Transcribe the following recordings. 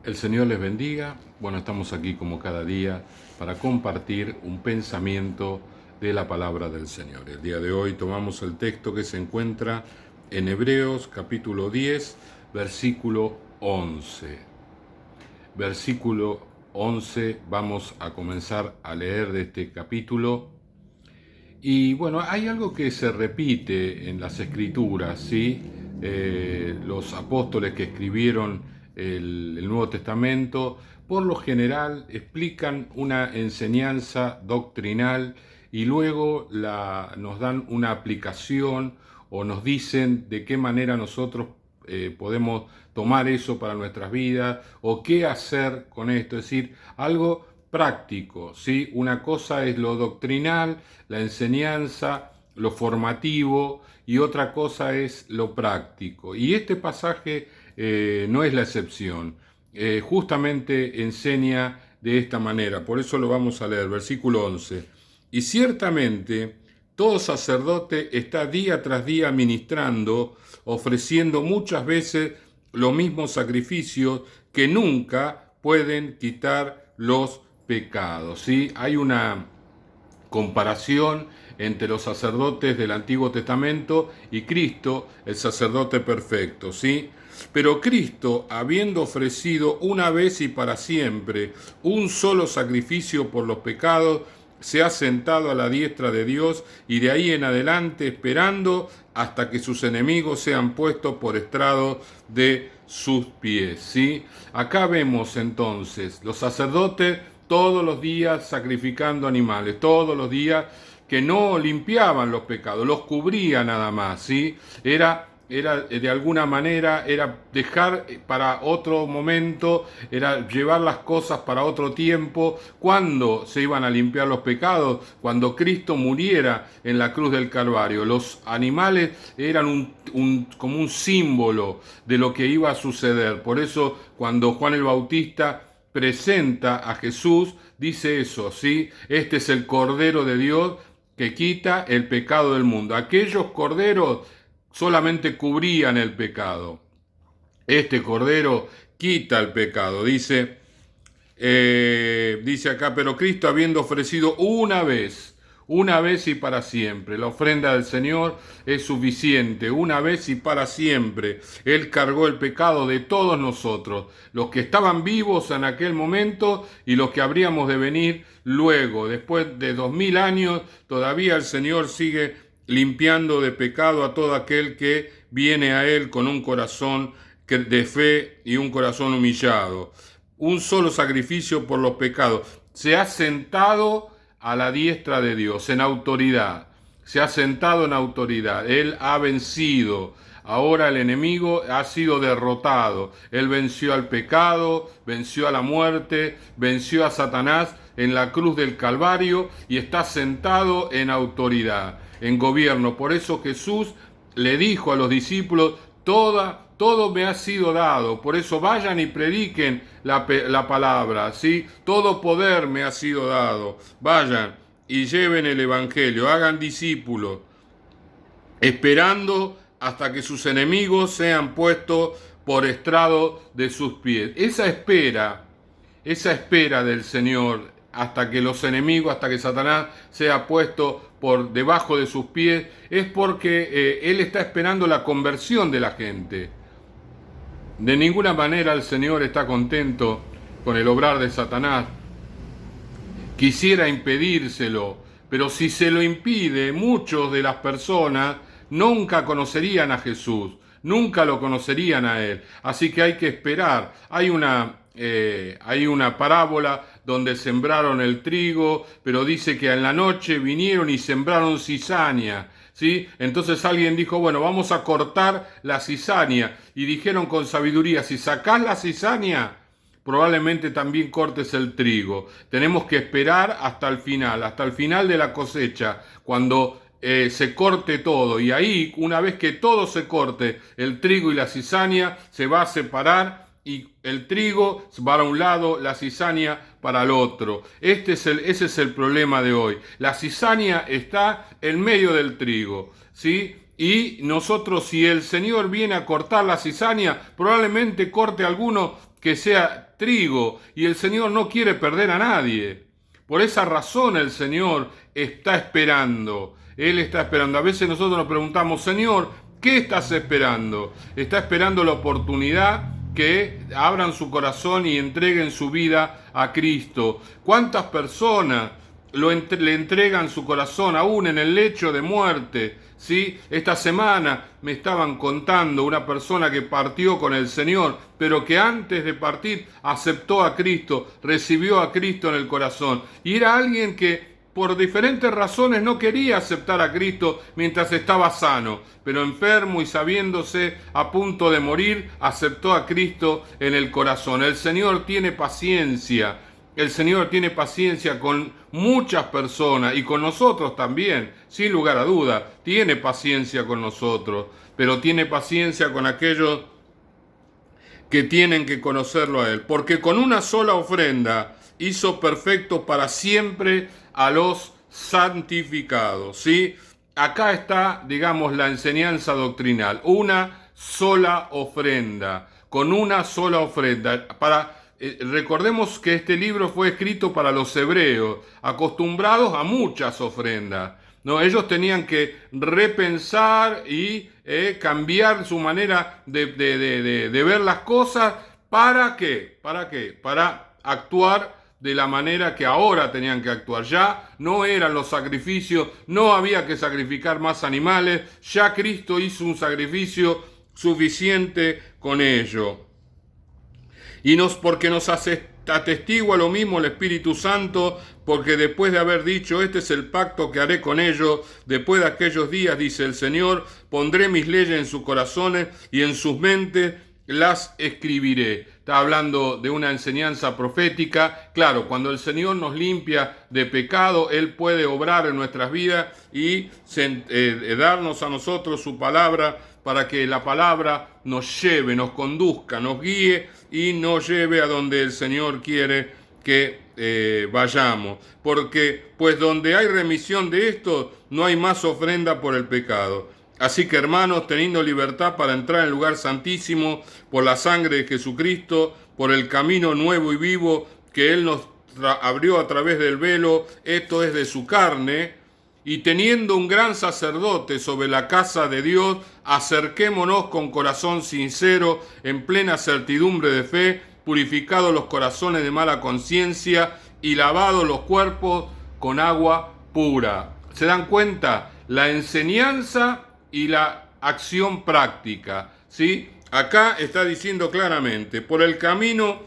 El Señor les bendiga. Bueno, estamos aquí como cada día para compartir un pensamiento de la palabra del Señor. El día de hoy tomamos el texto que se encuentra en Hebreos capítulo 10, versículo 11. Versículo 11, vamos a comenzar a leer de este capítulo. Y bueno, hay algo que se repite en las escrituras, ¿sí? Los apóstoles que escribieron el Nuevo Testamento, por lo general explican una enseñanza doctrinal y luego nos dan una aplicación o nos dicen de qué manera nosotros podemos tomar eso para nuestras vidas o qué hacer con esto, es decir, algo práctico, ¿sí? Una cosa es lo doctrinal, la enseñanza, lo formativo, y otra cosa es lo práctico. Y este pasaje no es la excepción. Justamente enseña de esta manera, por eso lo vamos a leer, versículo 11. Y ciertamente todo sacerdote está día tras día ministrando, ofreciendo muchas veces los mismos sacrificios que nunca pueden quitar los pecados, ¿sí? Hay una comparación entre los sacerdotes del Antiguo Testamento y Cristo, el sacerdote perfecto, ¿sí? Pero Cristo, habiendo ofrecido una vez y para siempre un solo sacrificio por los pecados, se ha sentado a la diestra de Dios y de ahí en adelante esperando hasta que sus enemigos sean puestos por estrado de sus pies, ¿sí? Acá vemos entonces los sacerdotes todos los días sacrificando animales, todos los días, que no limpiaban los pecados, los cubría nada más, ¿sí? Era de alguna manera, era dejar para otro momento, era llevar las cosas para otro tiempo. ¿Cuándo se iban a limpiar los pecados? Cuando Cristo muriera en la cruz del Calvario. Los animales eran como un símbolo de lo que iba a suceder. Por eso, cuando Juan el Bautista presenta a Jesús, dice eso, ¿sí? Este es el Cordero de Dios que quita el pecado del mundo. Aquellos corderos solamente cubrían el pecado. Este Cordero quita el pecado. Dice acá, pero Cristo habiendo ofrecido una vez y para siempre. La ofrenda del Señor es suficiente, una vez y para siempre. Él cargó el pecado de todos nosotros, los que estaban vivos en aquel momento y los que habríamos de venir luego. Después de 2000 años, todavía el Señor sigue limpiando de pecado a todo aquel que viene a Él con un corazón de fe y un corazón humillado. Un solo sacrificio por los pecados. Se ha sentado a la diestra de Dios, en autoridad. Se ha sentado en autoridad. Él ha vencido. Ahora el enemigo ha sido derrotado. Él venció al pecado, venció a la muerte, venció a Satanás en la cruz del Calvario y está sentado en autoridad, en gobierno. Por eso Jesús le dijo a los discípulos, todo me ha sido dado, por eso vayan y prediquen la palabra, ¿sí? Todo poder me ha sido dado. Vayan y lleven el evangelio, hagan discípulos, esperando hasta que sus enemigos sean puestos por estrado de sus pies. Esa espera del Señor, hasta que los enemigos, hasta que Satanás sea puesto por debajo de sus pies, es porque Él está esperando la conversión de la gente. De ninguna manera el Señor está contento con el obrar de Satanás. Quisiera impedírselo, pero si se lo impide, muchos de las personas nunca conocerían a Jesús, nunca lo conocerían a Él. Así que hay que esperar. Hay una parábola donde sembraron el trigo, pero dice que en la noche vinieron y sembraron cizaña, ¿sí? Entonces alguien dijo, bueno, vamos a cortar la cizaña. Y dijeron con sabiduría, si sacás la cizaña, probablemente también cortes el trigo. Tenemos que esperar hasta el final de la cosecha, cuando se corte todo. Y ahí, una vez que todo se corte, el trigo y la cizaña, se va a separar y el trigo para un lado, la cizaña para el otro. Ese es el problema de hoy. La cizaña está en medio del trigo, ¿sí? Y nosotros, si el Señor viene a cortar la cizaña, probablemente corte algunos que sea trigo, y el Señor no quiere perder a nadie. Por esa razón el Señor está esperando. Él está esperando. A veces nosotros nos preguntamos, Señor, ¿qué estás esperando? Está esperando la oportunidad que abran su corazón y entreguen su vida a Cristo. ¿Cuántas personas le entregan su corazón aún en el lecho de muerte? ¿Sí? Esta semana me estaban contando una persona que partió con el Señor, pero que antes de partir aceptó a Cristo, recibió a Cristo en el corazón. Y era alguien que por diferentes razones no quería aceptar a Cristo mientras estaba sano, pero enfermo y sabiéndose a punto de morir, aceptó a Cristo en el corazón. El Señor tiene paciencia. El Señor tiene paciencia con muchas personas y con nosotros también, sin lugar a duda. Tiene paciencia con nosotros, pero tiene paciencia con aquellos que tienen que conocerlo a Él. Porque con una sola ofrenda hizo perfecto para siempre a los santificados. ¿Sí? Acá está, digamos, la enseñanza doctrinal. Una sola ofrenda. Con una sola ofrenda. Recordemos que este libro fue escrito para los hebreos, acostumbrados a muchas ofrendas. ¿No? Ellos tenían que repensar y cambiar su manera de ver las cosas. ¿Para qué? ¿Para qué? Para actuar de la manera que ahora tenían que actuar. Ya no eran los sacrificios, no había que sacrificar más animales, ya Cristo hizo un sacrificio suficiente con ello. Porque nos atestigua lo mismo el Espíritu Santo, porque después de haber dicho, este es el pacto que haré con ellos, después de aquellos días, dice el Señor, pondré mis leyes en sus corazones y en sus mentes las escribiré. Está hablando de una enseñanza profética. Claro, cuando el Señor nos limpia de pecado, Él puede obrar en nuestras vidas y darnos a nosotros su palabra, para que la palabra nos lleve, nos conduzca, nos guíe y nos lleve a donde el Señor quiere que vayamos. Porque pues donde hay remisión de esto, no hay más ofrenda por el pecado. Así que, hermanos, teniendo libertad para entrar en el lugar santísimo por la sangre de Jesucristo, por el camino nuevo y vivo que Él nos abrió a través del velo, esto es de su carne, y teniendo un gran sacerdote sobre la casa de Dios, acerquémonos con corazón sincero, en plena certidumbre de fe, purificados los corazones de mala conciencia y lavados los cuerpos con agua pura. ¿Se dan cuenta? La enseñanza y la acción práctica, ¿sí? Acá está diciendo claramente, por el camino,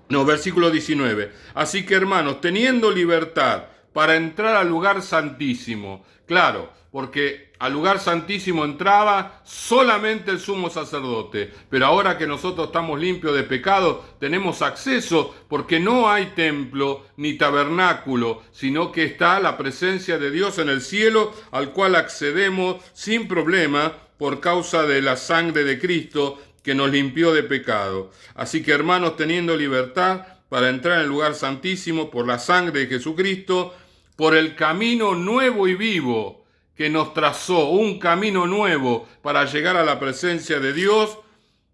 versículo 19, así que hermanos, teniendo libertad para entrar al lugar santísimo, claro, porque al lugar santísimo entraba solamente el sumo sacerdote, pero ahora que nosotros estamos limpios de pecado, tenemos acceso porque no hay templo ni tabernáculo, sino que está la presencia de Dios en el cielo, al cual accedemos sin problema por causa de la sangre de Cristo que nos limpió de pecado. Así que, hermanos, teniendo libertad para entrar en el lugar santísimo por la sangre de Jesucristo, por el camino nuevo y vivo que nos trazó, un camino nuevo para llegar a la presencia de Dios,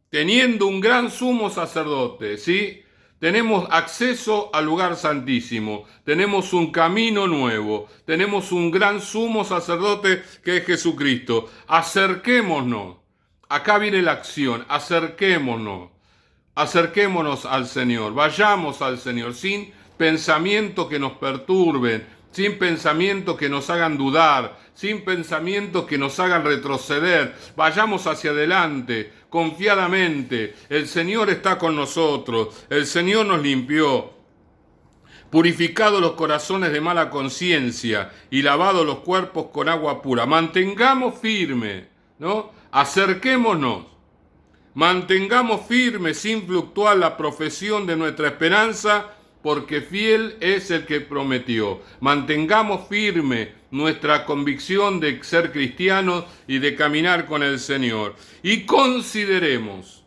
teniendo un gran sumo sacerdote, ¿sí? Tenemos acceso al lugar santísimo, tenemos un camino nuevo, tenemos un gran sumo sacerdote que es Jesucristo. Acerquémonos, acá viene la acción, acerquémonos al Señor, vayamos al Señor sin pensamientos que nos perturben, sin pensamientos que nos hagan dudar, sin pensamientos que nos hagan retroceder. Vayamos hacia adelante, confiadamente. El Señor está con nosotros, el Señor nos limpió. Purificados los corazones de mala conciencia y lavados los cuerpos con agua pura. Mantengamos firme, ¿no? Acerquémonos. Mantengamos firme sin fluctuar la profesión de nuestra esperanza, porque fiel es el que prometió. Mantengamos firme nuestra convicción de ser cristianos y de caminar con el Señor. Y consideremos,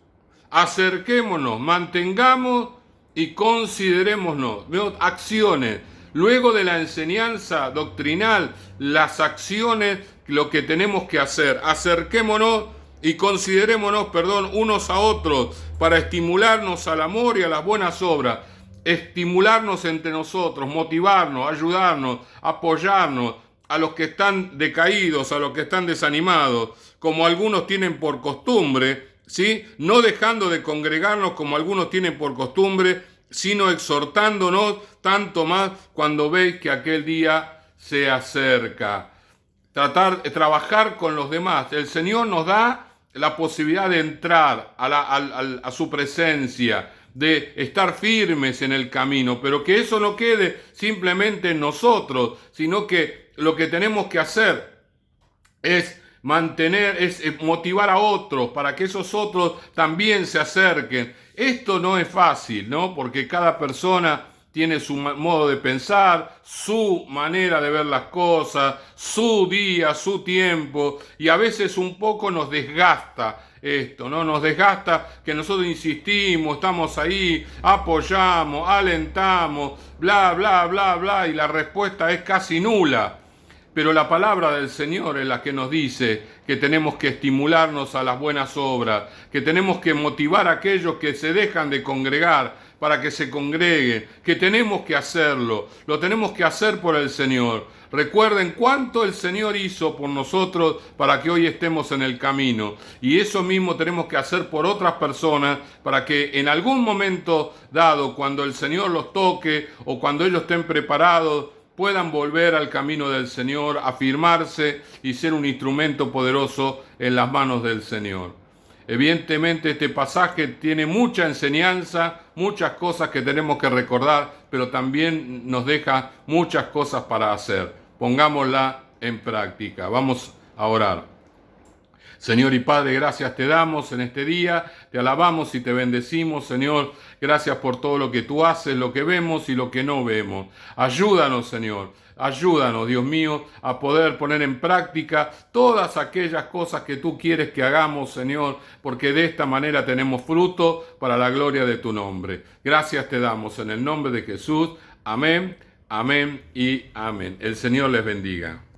acerquémonos, mantengamos y considerémonos. Acciones. Luego de la enseñanza doctrinal, las acciones, lo que tenemos que hacer. Acerquémonos y considerémonos, unos a otros, para estimularnos al amor y a las buenas obras, estimularnos entre nosotros, motivarnos, ayudarnos, apoyarnos a los que están decaídos, a los que están desanimados, como algunos tienen por costumbre, ¿sí? No dejando de congregarnos como algunos tienen por costumbre, sino exhortándonos tanto más cuando veis que aquel día se acerca. Trabajar con los demás. El Señor nos da la posibilidad de entrar a su presencia, de estar firmes en el camino, pero que eso no quede simplemente en nosotros, sino que lo que tenemos que hacer es motivar a otros para que esos otros también se acerquen. Esto no es fácil, ¿no? Porque cada persona tiene su modo de pensar, su manera de ver las cosas, su día, su tiempo, y a veces un poco nos desgasta esto, ¿no? Nos desgasta que nosotros insistimos, estamos ahí, apoyamos, alentamos, bla, bla, bla, bla, y la respuesta es casi nula. Pero la palabra del Señor es la que nos dice que tenemos que estimularnos a las buenas obras, que tenemos que motivar a aquellos que se dejan de congregar para que se congreguen, que tenemos que hacerlo, lo tenemos que hacer por el Señor. Recuerden cuánto el Señor hizo por nosotros para que hoy estemos en el camino. Y eso mismo tenemos que hacer por otras personas para que en algún momento dado, cuando el Señor los toque o cuando ellos estén preparados, puedan volver al camino del Señor, afirmarse y ser un instrumento poderoso en las manos del Señor. Evidentemente este pasaje tiene mucha enseñanza, muchas cosas que tenemos que recordar, pero también nos deja muchas cosas para hacer. Pongámosla en práctica. Vamos a orar. Señor y Padre, gracias te damos en este día, te alabamos y te bendecimos, Señor. Gracias por todo lo que tú haces, lo que vemos y lo que no vemos. Ayúdanos, Señor. Ayúdanos, Dios mío, a poder poner en práctica todas aquellas cosas que tú quieres que hagamos, Señor, porque de esta manera tenemos fruto para la gloria de tu nombre. Gracias te damos en el nombre de Jesús. Amén, amén y amén. El Señor les bendiga.